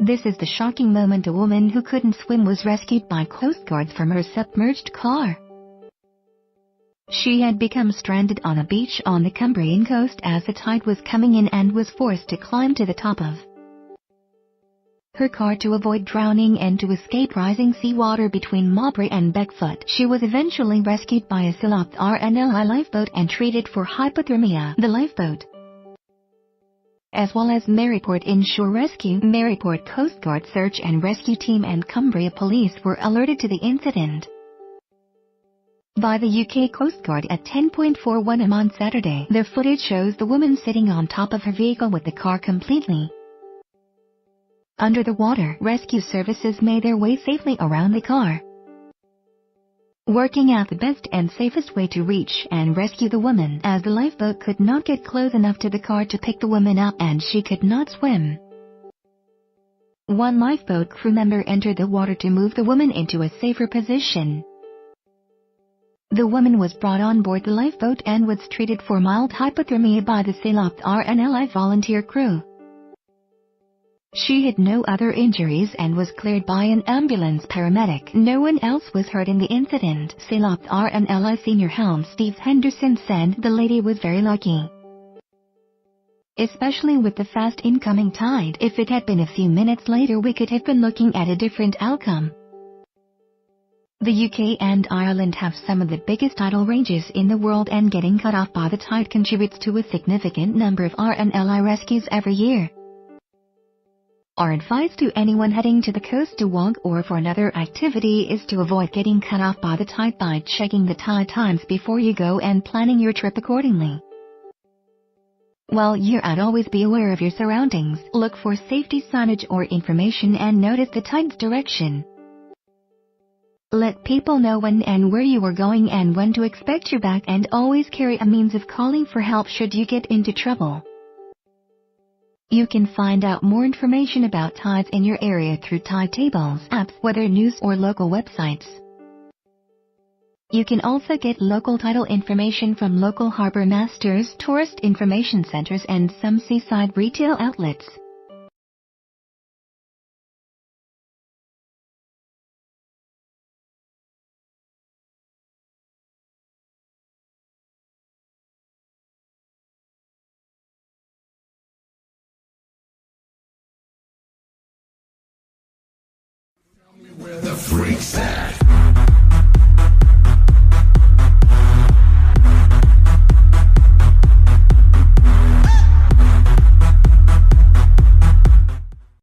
This is the shocking moment a woman who couldn't swim was rescued by Coastguards from her submerged car. She had become stranded on a beach on the Cumbrian coast as the tide was coming in and was forced to climb to the top of her car to avoid drowning and to escape rising seawater between Mowbray and Beckfoot. She was eventually rescued by a Silop RNLI lifeboat and treated for hypothermia. The lifeboat, as well as Maryport Inshore Rescue, Maryport Coastguard Search and Rescue Team and Cumbria Police were alerted to the incident by the UK Coast Guard at 10:41 am on Saturday. Their footage shows the woman sitting on top of her vehicle with the car completely under the water. Rescue services made their way safely around the car, working out the best and safest way to reach and rescue the woman, as the lifeboat could not get close enough to the car to pick the woman up and she could not swim. One lifeboat crew member entered the water to move the woman into a safer position. The woman was brought on board the lifeboat and was treated for mild hypothermia by the Silop RNLI volunteer crew. She had no other injuries and was cleared by an ambulance paramedic. No one else was hurt in the incident. Silop RNLI Senior Helm Steve Henderson said the lady was very lucky, especially with the fast incoming tide. If it had been a few minutes later, we could have been looking at a different outcome. The UK and Ireland have some of the biggest tidal ranges in the world, and getting cut off by the tide contributes to a significant number of RNLI rescues every year. Our advice to anyone heading to the coast to walk or for another activity is to avoid getting cut off by the tide by checking the tide times before you go and planning your trip accordingly. While you're out, always be aware of your surroundings. Look for safety signage or information and notice the tide's direction. Let people know when and where you are going and when to expect your back, and always carry a means of calling for help should you get into trouble. You can find out more information about tides in your area through tide tables, apps, weather news, or local websites. You can also get local tidal information from local harbor masters, tourist information centers, and some seaside retail outlets. Where the freaks at?